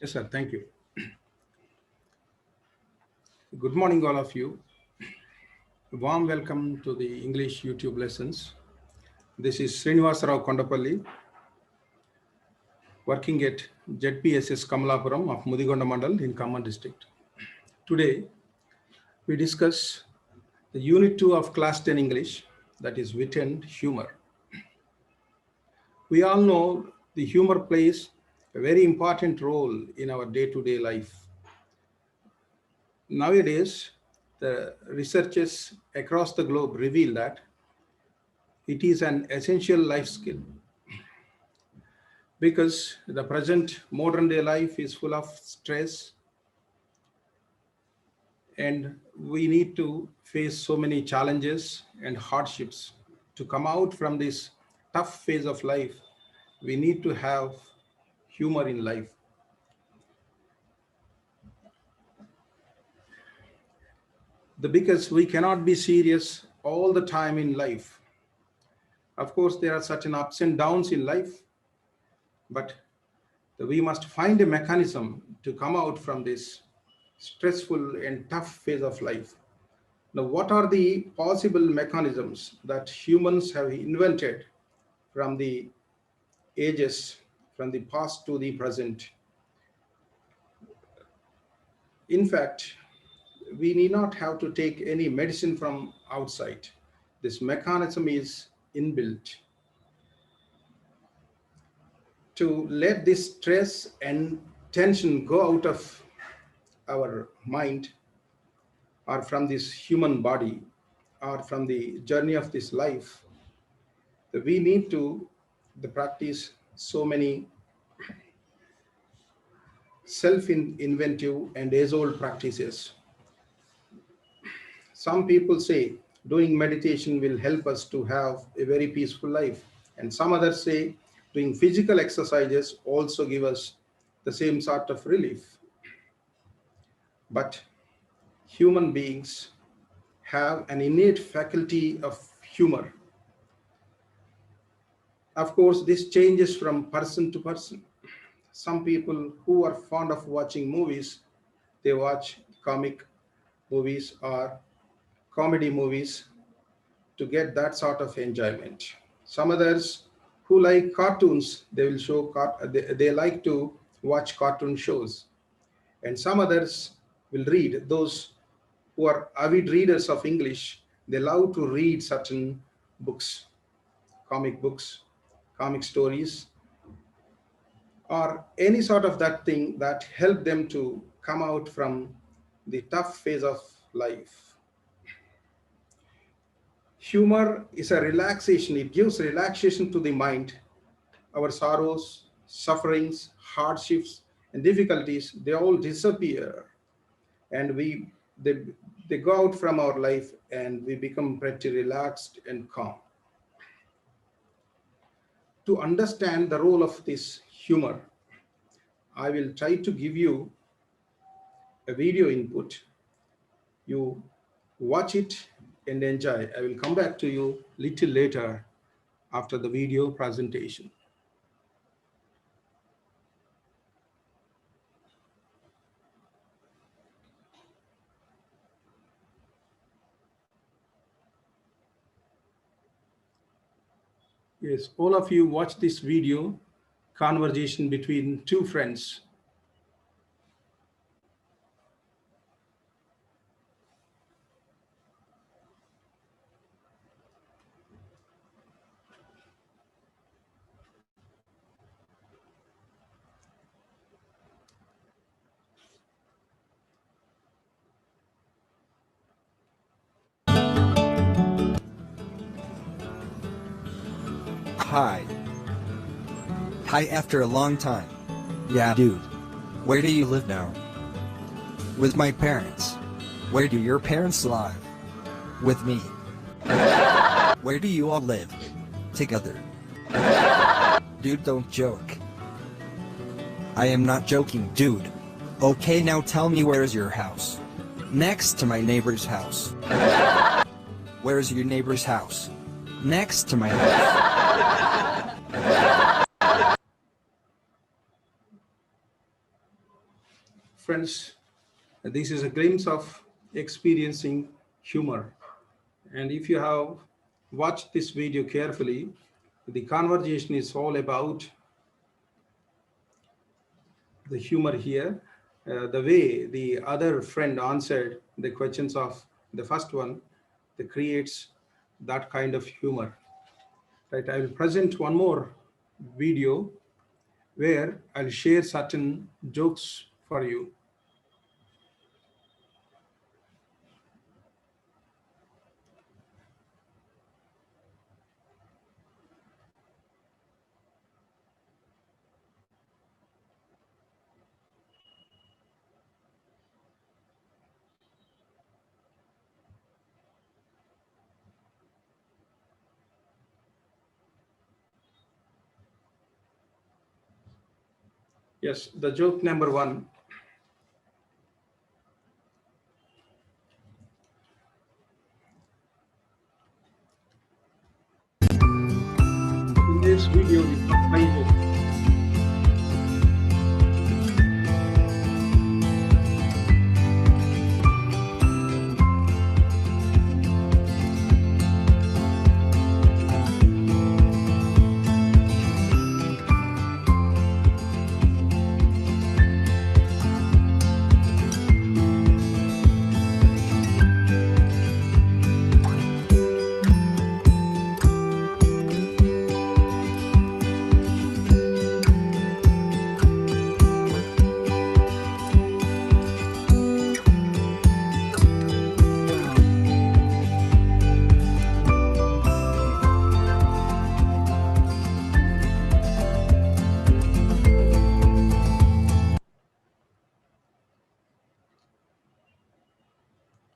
Yes, sir. Thank you. Good morning, all of you. Warm welcome to the English YouTube lessons. This is Srinivasa Rao Kondapalli, working at ZPSS Kamalapuram of Mudigonda Mandal in Khammam district. Today, we discuss the Unit 2 of Class 10 English, that is Wit and Humor. We all know the humor plays a very important role in our day-to-day life. Nowadays, the researchers across the globe reveal that it is an essential life skill because the present modern day life is full of stress and we need to face so many challenges and hardships. To come out from this tough phase of life, we need to have humor in life. Because we cannot be serious all the time in life. Of course, there are certain ups and downs in life, but we must find a mechanism to come out from this stressful and tough phase of life. Now, what are the possible mechanisms that humans have invented from the ages, from the past to the present? In fact, we need not have to take any medicine from outside. This mechanism is inbuilt. To let this stress and tension go out of our mind or from this human body or from the journey of this life, we need to practice so many self-inventive and age-old practices. Some people say doing meditation will help us to have a very peaceful life, and some others say doing physical exercises also give us the same sort of relief. But human beings have an innate faculty of humor. Of course, this changes from person to person. Some people who are fond of watching movies, they watch comic movies or comedy movies to get that sort of enjoyment. Some others who like cartoons, they will show they like to watch cartoon shows. And some others will read. Those who are avid readers of English, they love to read certain books, books, comic stories, or any sort of that thing that help them to come out from the tough phase of life. Humor is a relaxation. It gives relaxation to the mind. Our sorrows, sufferings, hardships, and difficulties, they all disappear. And they, they go out from our life and we become pretty relaxed and calm. To understand the role of this humor, I will try to give you a video input. You watch it and enjoy. I will come back to you little later after the video presentation. Yes, all of you watch this video, conversation between two friends. Hi. Hi after a long time. Yeah, dude. Where do you live now? With my parents. Where do your parents live? With me. Where do you all live? Together. Dude, don't joke. I am not joking, dude. Okay, now tell me, where is your house? Next to my neighbor's house. Where is your neighbor's house? Next to my house. Friends, this is a glimpse of experiencing humor. And if you have watched this video carefully, the conversation is all about the humor here. The way the other friend answered the questions of the first one, that creates that kind of humor. Right? I will present one more video where I'll share certain jokes for you. Yes, the joke number one. In this video, we have five jokes.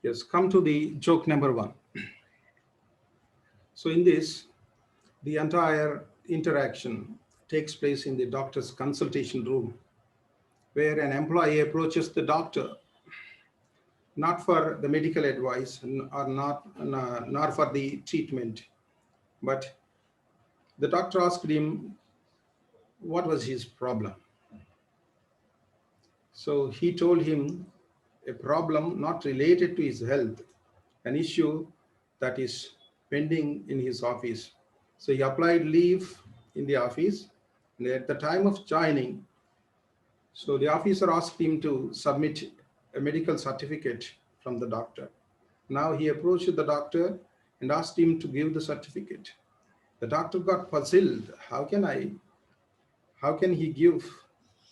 Yes, come to the joke number one. So in this, the entire interaction takes place in the doctor's consultation room, where an employee approaches the doctor not for the medical advice or not nor for the treatment, but the doctor asked him what was his problem. So he told him a problem not related to his health, an issue that is pending in his office. So he applied leave in the office, and at the time of joining, so the officer asked him to submit a medical certificate from the doctor. Now he approached the doctor and asked him to give the certificate. The doctor got puzzled. How can he give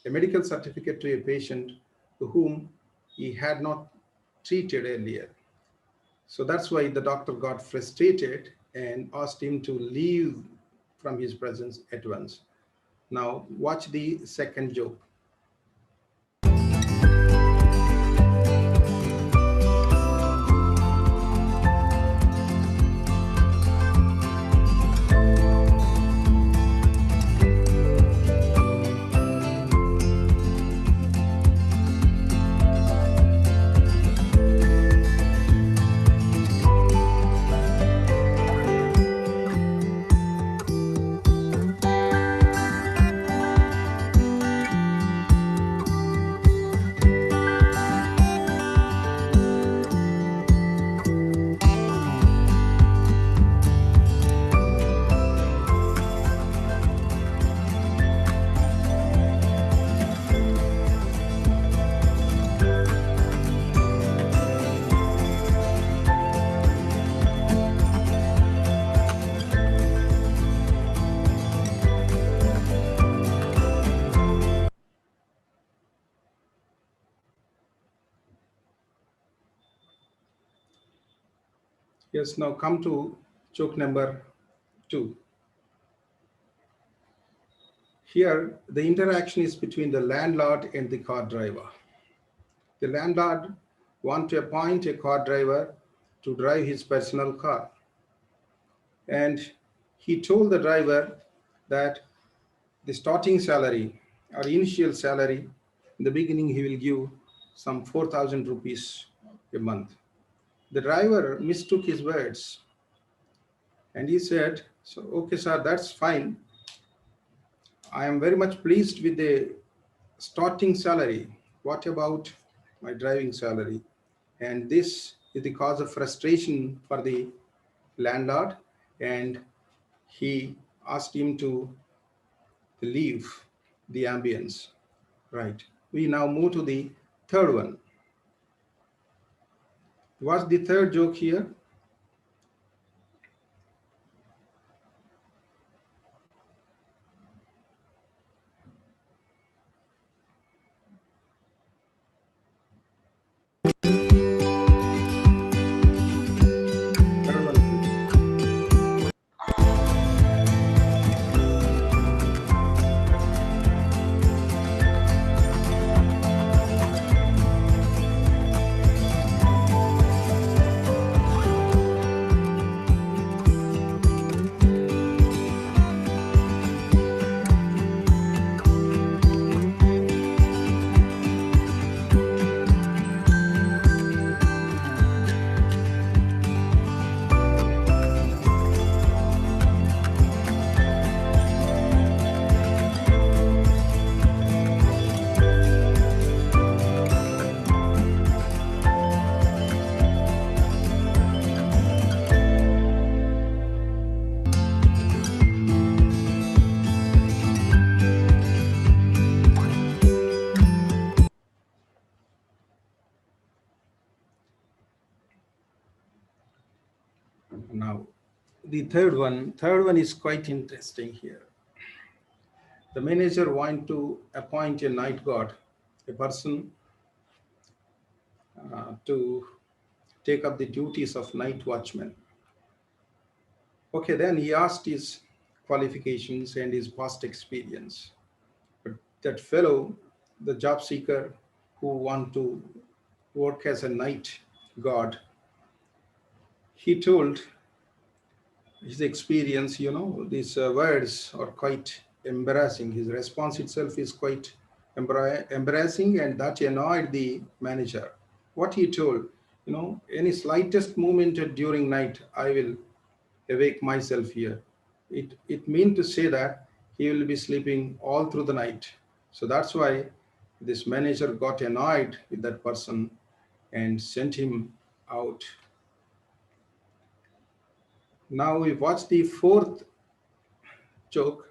a medical certificate to a patient to whom he had not treated earlier? So that's why the doctor got frustrated and asked him to leave from his presence at once. Now watch the second joke. Yes, now come to joke number two. Here, the interaction is between the landlord and the car driver. The landlord wants to appoint a car driver to drive his personal car. And he told the driver that the starting salary or initial salary, in the beginning, he will give some 4,000 rupees a month. The driver mistook his words and he said, so, okay, sir, that's fine. I am very much pleased with the starting salary. What about my driving salary? And this is the cause of frustration for the landlord, and he asked him to leave the ambience. Right. We now move to the third one. What's the third joke here? Third one, please. Now, the third one is quite interesting here. The manager wanted to appoint a night guard, a person to take up the duties of night watchman. Okay, then he asked his qualifications and his past experience. But that fellow, the job seeker who want to work as a night guard, he told his experience, these words are quite embarrassing. His response itself is quite embarrassing, and that annoyed the manager. What he told, any slightest movement during night, I will awake myself here. It means to say that he will be sleeping all through the night. So that's why this manager got annoyed with that person and sent him out. Now we watch the fourth joke.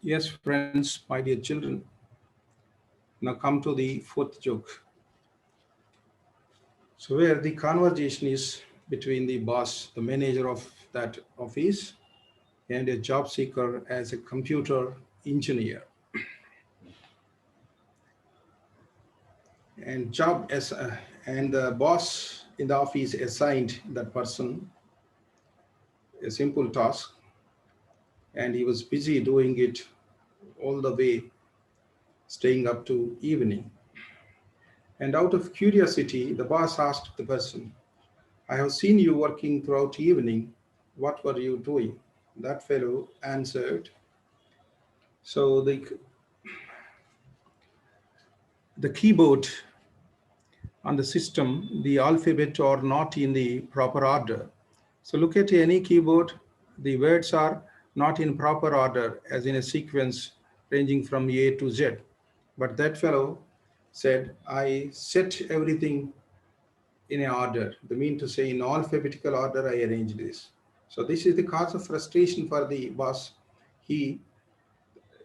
Yes, friends, my dear children. Now come to the fourth joke. So where the conversation is between the boss, the manager of that office, and a job seeker as a computer engineer. And job as and the boss in the office assigned that person a simple task, and he was busy doing it all the way, staying up to evening. And out of curiosity, the boss asked the person, I have seen you working throughout evening. What were you doing? That fellow answered. So the keyboard on the system, the alphabet are not in the proper order. So look at any keyboard, the words are not in proper order, as in a sequence ranging from A to Z. But that fellow said, I set everything in an order. The mean to say, in alphabetical order, I arranged this. So this is the cause of frustration for the boss. He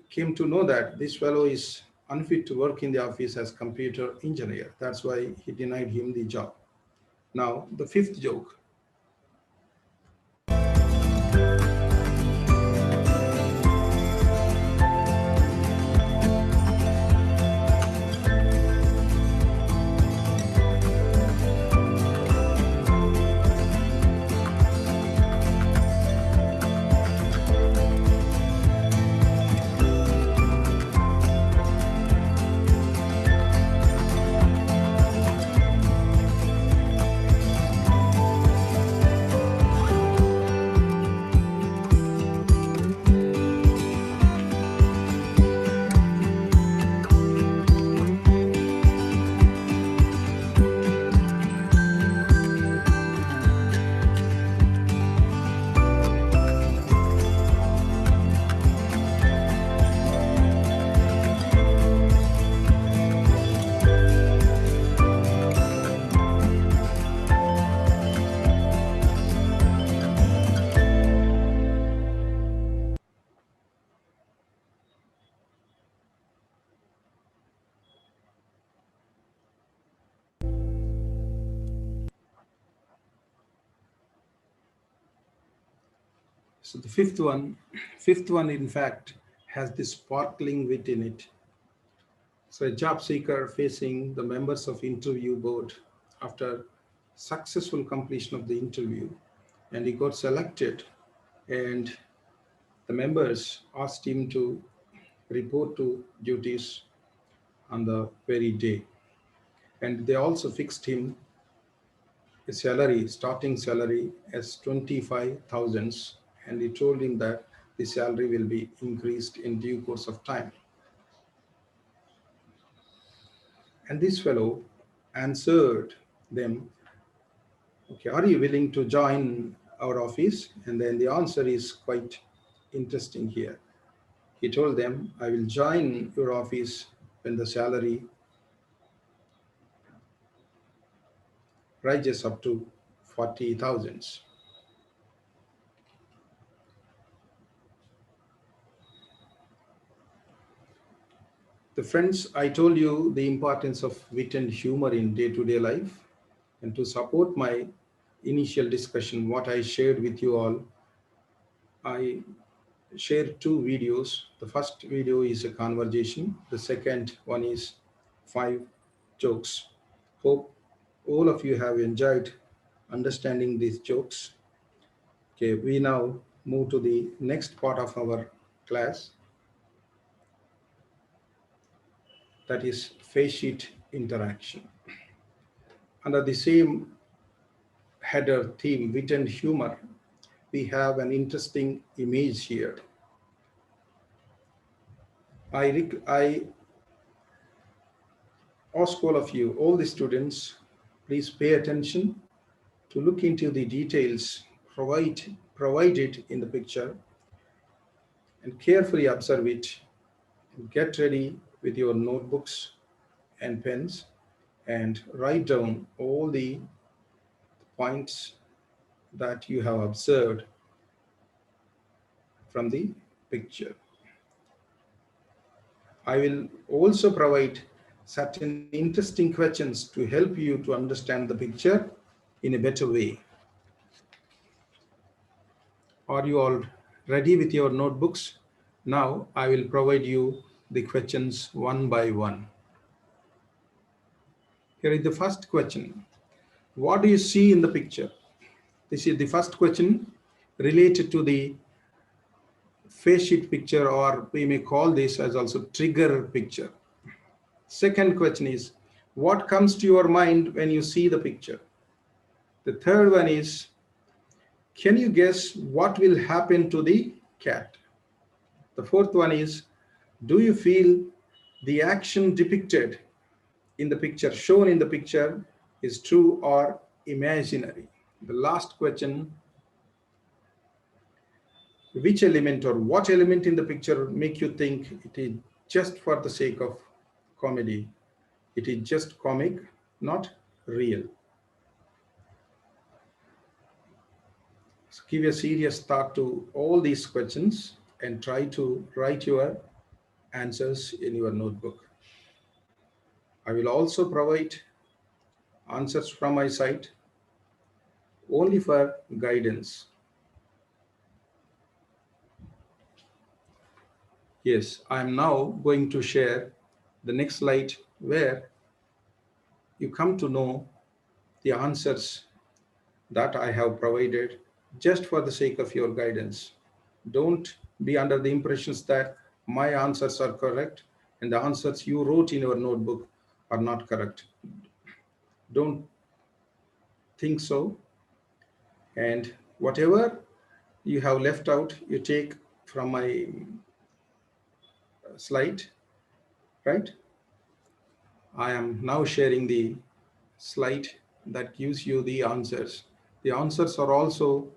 came to know that this fellow is unfit to work in the office as computer engineer. That's why he denied him the job. Now, the fifth joke. So the fifth one in fact has this sparkling wit in it. So a job seeker facing the members of interview board after successful completion of the interview, and he got selected, and the members asked him to report to duties on the very day, and they also fixed him a salary, starting salary as 25,000, and he told him that the salary will be increased in due course of time. And this fellow answered them, okay, are you willing to join our office? And then the answer is quite interesting here. He told them, I will join your office when the salary rises up to 40,000. The friends, I told you the importance of wit and humor in day-to-day life. And to support my initial discussion, what I shared with you all, I shared two videos. The first video is a conversation. The second one is 5 jokes. Hope all of you have enjoyed understanding these jokes. Okay, we now move to the next part of our class, that is face sheet interaction. Under the same header theme, wit and humor, we have an interesting image here. I ask all of you, all the students, please pay attention to look into the details provided in the picture and carefully observe it. Get ready with your notebooks and pens and write down all the points that you have observed from the picture. I will also provide certain interesting questions to help you to understand the picture in a better way. Are you all ready with your notebooks? Now I will provide you the questions one by one. Here is the first question. What do you see in the picture? This is the first question related to the face sheet picture, or we may call this as also trigger picture. Second question is, what comes to your mind when you see the picture? The third one is, can you guess what will happen to the cat? The fourth one is, do you feel the action depicted in the picture, shown in the picture, is true or imaginary. The last question, which element or what element in the picture make you think it is just for the sake of comedy? It is just comic, not real. So give a serious thought to all these questions and try to write your answers in your notebook. I will also provide answers from my side only for guidance. Yes, I am now going to share the next slide where you come to know the answers that I have provided just for the sake of your guidance. Don't be under the impressions that my answers are correct and the answers you wrote in your notebook are not correct. Don't think so. And whatever you have left out, you take from my slide, right? I am now sharing the slide that gives you the answers. The answers are also,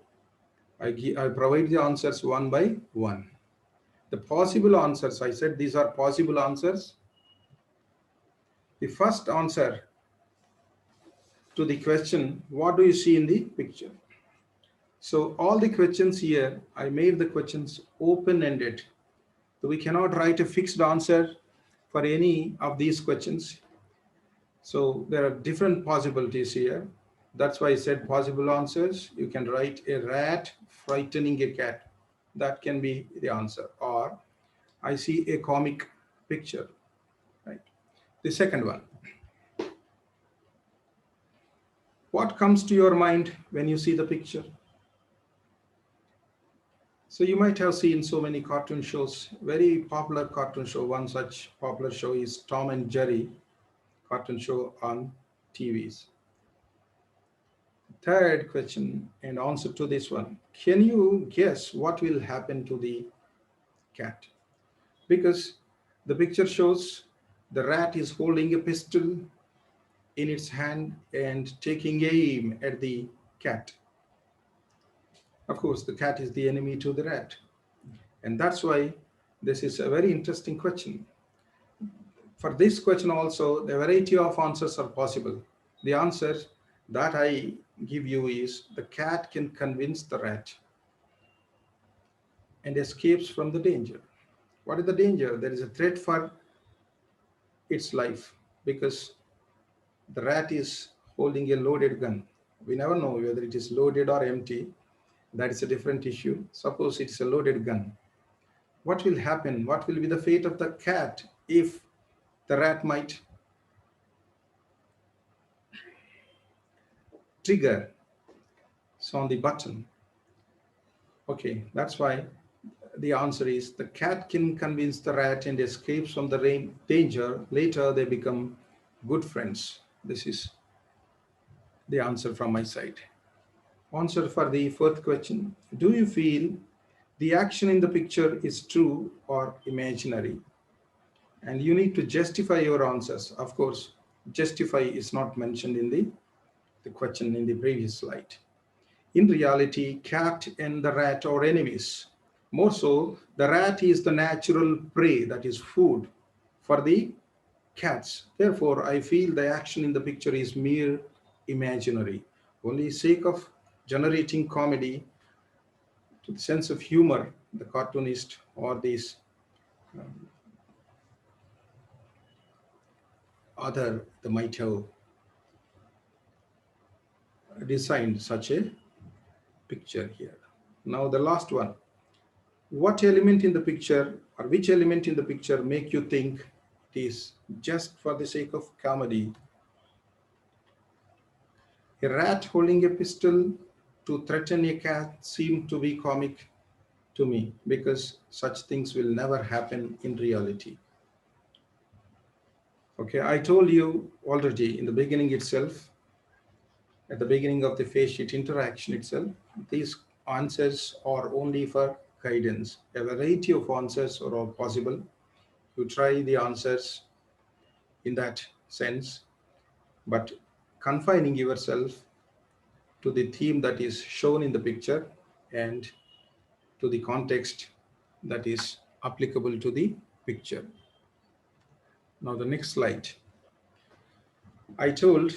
I provide the answers one by one. The possible answers, I said these are possible answers. The first answer to the question, what do you see in the picture? So all the questions here, I made the questions open-ended. So we cannot write a fixed answer for any of these questions. So there are different possibilities here. That's why I said possible answers. You can write a rat frightening a cat. That can be the answer. Or I see a comic picture, right? The second one, what comes to your mind when you see the picture? So you might have seen so many cartoon shows, very popular cartoon show. One such popular show is Tom and Jerry cartoon show on TVs. Third question and answer to this one. Can you guess what will happen to the cat? Because the picture shows the rat is holding a pistol in its hand and taking aim at the cat. Of course, the cat is the enemy to the rat. And that's why this is a very interesting question. For this question also, the variety of answers are possible. The answer that I give you is the cat can convince the rat and escapes from the danger. What is the danger? There is a threat for its life because the rat is holding a loaded gun. We never know whether it is loaded or empty. That is a different issue. Suppose it's a loaded gun. What will happen? What will be the fate of the cat if the rat might trigger on the button? Okay, that's why the answer is the cat can convince the rat and escapes from the danger. Later, they become good friends. This is the answer from my side. Answer for the fourth question. Do you feel the action in the picture is true or imaginary? And you need to justify your answers. Of course, justify is not mentioned in the question in the previous slide. In reality, cat and the rat are enemies. More so, the rat is the natural prey, that is food for the cats. Therefore, I feel the action in the picture is mere imaginary. Only sake of generating comedy to the sense of humor, the cartoonist or these other, they might have designed such a picture here. Now the last one. What element in the picture or which element in the picture make you think it is just for the sake of comedy? A rat holding a pistol to threaten a cat seemed to be comic to me because such things will never happen in reality. Okay, I told you already in the beginning itself, at the beginning of the face sheet interaction itself, these answers are only for guidance. A variety of answers are all possible. You try the answers in that sense, but confining yourself to the theme that is shown in the picture and to the context that is applicable to the picture. Now, the next slide. I told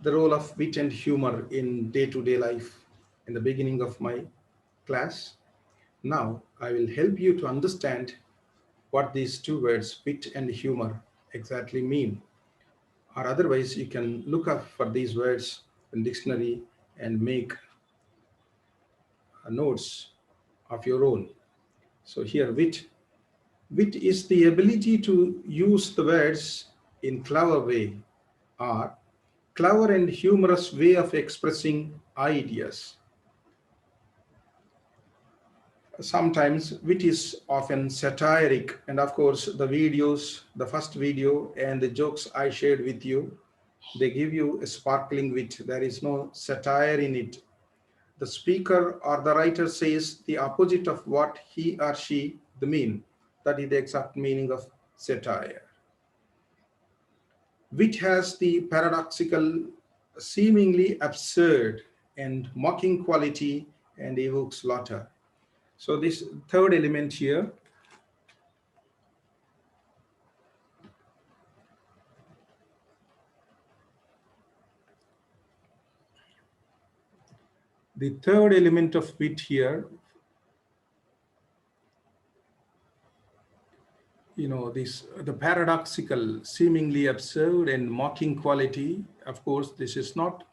the role of wit and humor in day to day life in the beginning of my class. Now, I will help you to understand what these two words, wit and humor, exactly mean. Or otherwise, you can look up for these words in dictionary and make notes of your own. So here, wit is the ability to use the words in clever way or clever and humorous way of expressing ideas. Sometimes wit is often satiric, and of course the videos, the first video and the jokes I shared with you, they give you a sparkling wit. There is no satire in it. The speaker or the writer says the opposite of what he or she the mean. That is the exact meaning of satire. Wit has the paradoxical, seemingly absurd and mocking quality and evokes laughter. So this third element here, the third element of wit here, this the paradoxical, seemingly absurd and mocking quality. Of course, this is not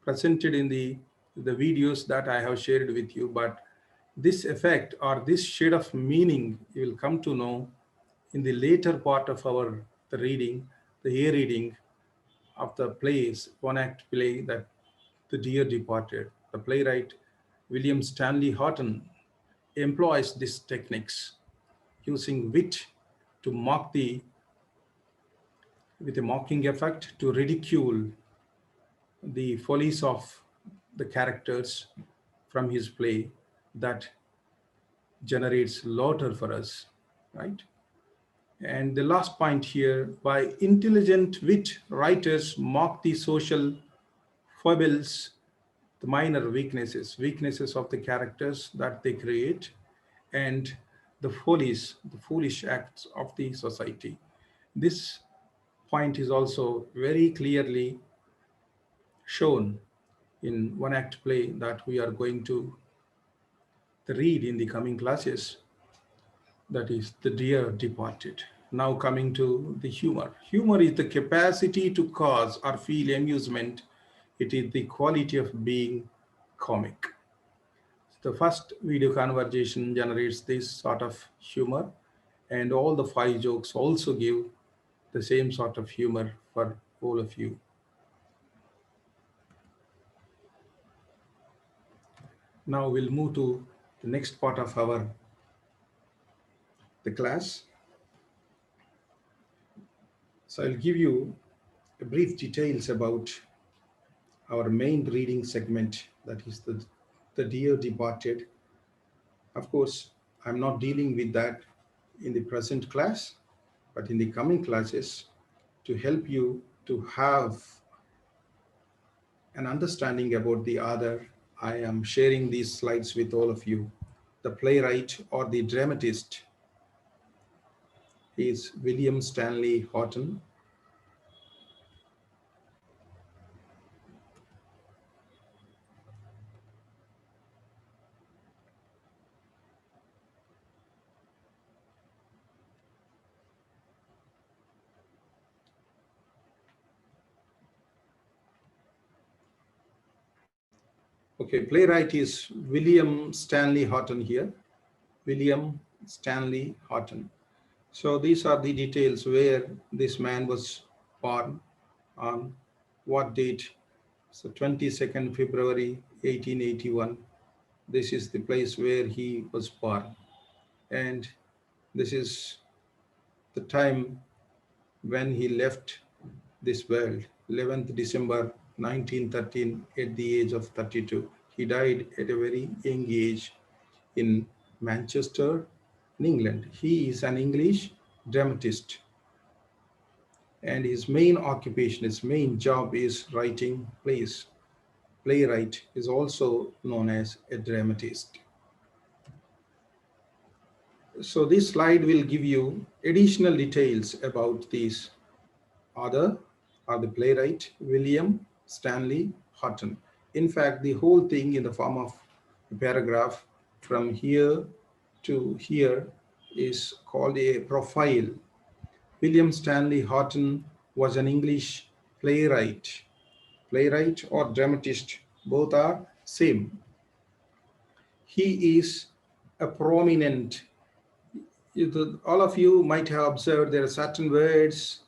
presented in the videos that I have shared with you, but this effect or this shade of meaning you will come to know in the later part of our the reading, the a reading of the plays, one act play that the dear departed. The playwright William Stanley Horton employs these techniques using wit to mock the with a mocking effect to ridicule the follies of the characters from his play that generates laughter for us, right? And the last point here, by intelligent wit, writers mock the social foibles, the minor weaknesses of the characters that they create, and the follies, the foolish acts of the society. This point is also very clearly shown in one act play that we are going to read in the coming classes, that is the dear departed. Now coming to the humor. Humor is the capacity to cause or feel amusement. It is the quality of being comic. The first video conversation generates this sort of humor, and all the five jokes also give the same sort of humor for all of you. Now we'll move to the next part of our the class. So I'll give you a brief details about our main reading segment, that is the dear departed. Of course, I'm not dealing with that in the present class, but in the coming classes, to help you to have an understanding about the other, I am sharing these slides with all of you. The playwright or the dramatist is William Stanley Horton. Okay, playwright is William Stanley Horton here. William Stanley Horton. So these are the details where this man was born, on what date. So 22nd February 1881. This is the place where he was born. And this is the time when he left this world, 11th December 1913, at the age of 32. He died at a very young age in Manchester, in England. He is an English dramatist. and his main occupation, his main job is writing plays. Playwright is also known as a dramatist. So this slide will give you additional details about this author or the playwright William Stanley Houghton. In fact, the whole thing in the form of a paragraph from here to here is called a profile. William Stanley Houghton was an English playwright. Playwright or dramatist, both are same. He is a prominent, all of you might have observed there are certain words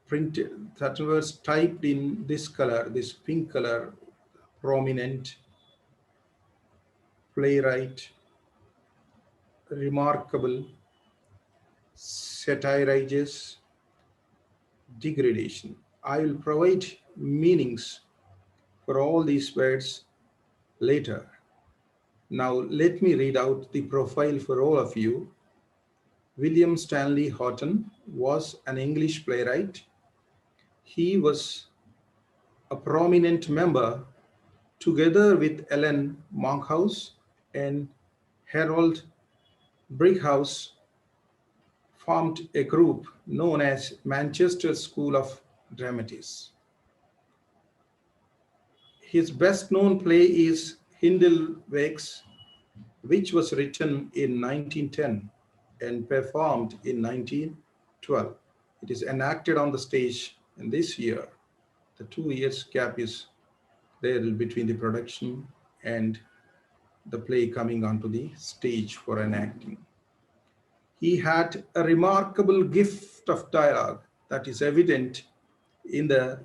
printed, certain words typed in this color, this pink color, prominent, playwright, remarkable, satirizes, degradation. I will provide meanings for all these words later. Now let me read out the profile for all of you. William Stanley Houghton was an English playwright. He was a prominent member, together with Ellen Monkhouse and Harold Brickhouse, formed a group known as Manchester School of Dramatists. His best known play is Hindlewakes, which was written in 1910 and performed in 1912. It is enacted on the stage in this year. The 2 years gap is there between the production and the play coming onto the stage for enacting. He had a remarkable gift of dialogue that is evident in the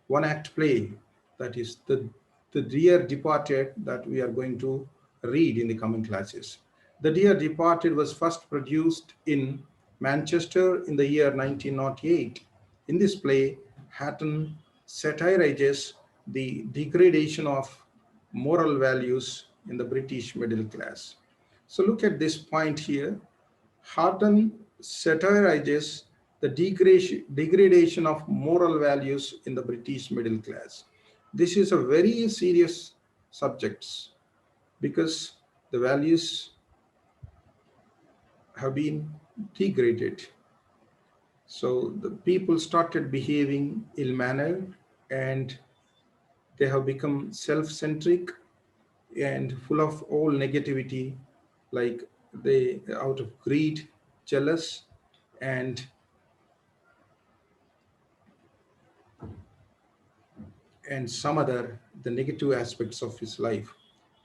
one act play, that is the Dear Departed, that we are going to read in the coming classes. The Dear Departed was first produced in Manchester in the year 1908. In this play, Hatton satirizes the degradation of moral values in the British middle class. So look at this point here. Hatton satirizes the degradation of moral values in the British middle class. This is a very serious subject because the values have been degraded. So the people started behaving ill-mannered and they have become self-centric and full of all negativity, like they out of greed, jealous, and some other the negative aspects of his life.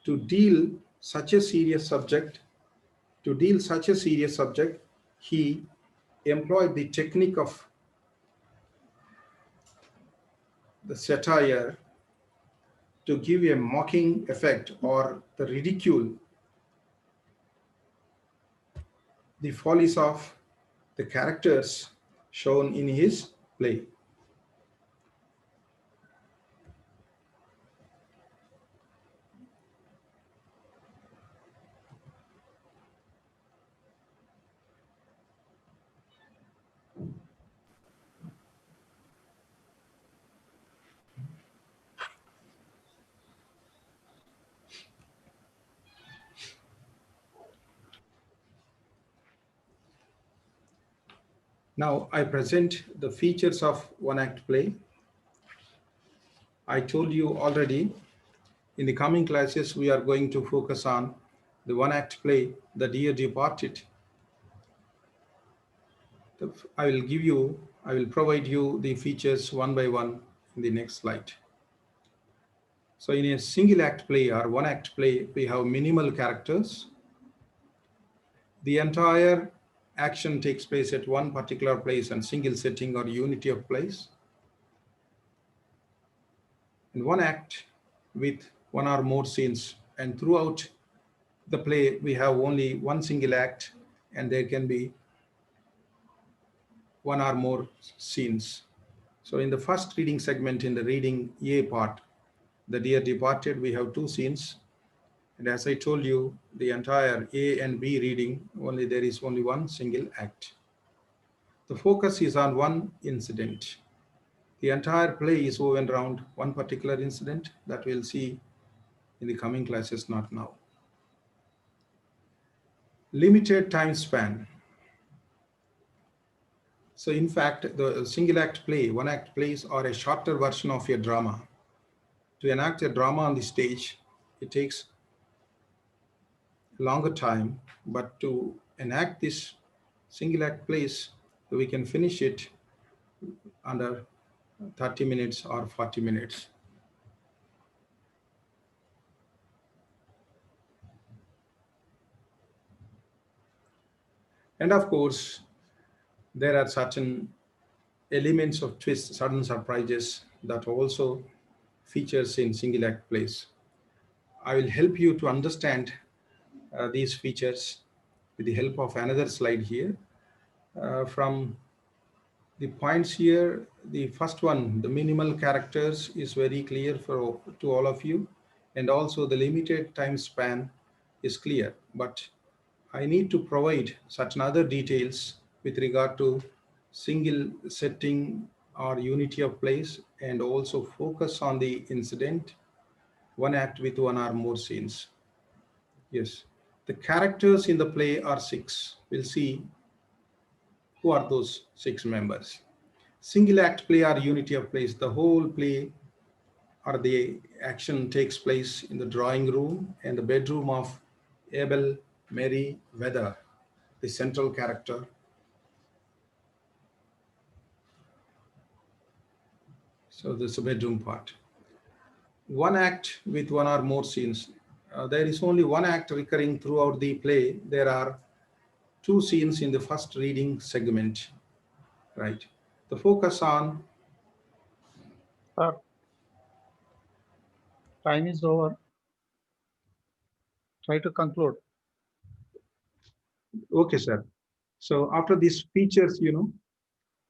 To deal such a serious subject, to deal such a serious subject, he employed the technique of the satire to give a mocking effect or the ridicule the follies of the characters shown in his play. Now I present the features of one act play. I told you already, in the coming classes we are going to focus on the one act play, The Dear Departed. I will provide you the features one by one in the next slide. So in a single act play or one act play, we have minimal characters. The entire action takes place at one particular place and single setting or unity of place. In one act with one or more scenes, and throughout the play we have only one single act and there can be one or more scenes. So in the first reading segment, in the reading A part, The Dear Departed, we have two scenes. And as I told you, the entire A and B reading, there is only one single act. The focus is on one incident. The entire play is woven around one particular incident that we'll see in the coming classes, not now. Limited time span. So, in fact, the single act play, one act plays are a shorter version of a drama. To enact a drama on the stage, it takes a longer time, but to enact this single act plays, we can finish it under 30 minutes or 40 minutes. And of course, there are certain elements of twists, sudden surprises that also features in single act plays. I will help you to understand these features with the help of another slide here. From the points here, the first one, the minimal characters, is very clear to all of you, and also the limited time span is clear. But I need to provide certain other details with regard to single setting or unity of place, and also focus on the incident, one act with one or more scenes. Yes, the characters in the play are six. We'll see who are those six members. Single act play or unity of place, the whole play or the action takes place in the drawing room and the bedroom of Abel Mary Weather, the central character. So this is the bedroom part. One act with one or more scenes. There is only one act recurring throughout the play. There are two scenes in the first reading segment, right? The focus on, Sir, time is over. Try to conclude. okay, sir. So after these features,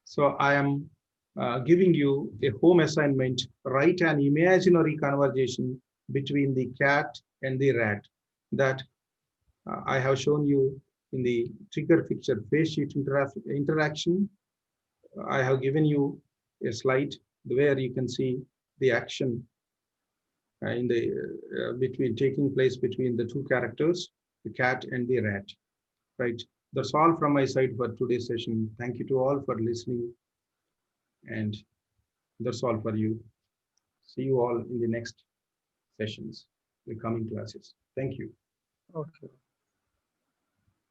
so I am giving you a home assignment. Write an imaginary conversation between the cat and the rat that I have shown you in the trigger picture face sheet interaction. I have given you a slide where you can see the action in the between taking place between the two characters, the cat and the rat. Right. That's all from my side for today's session. Thank you to all for listening, and that's all for you. See you all in the next sessions, the coming classes. Thank you. Okay.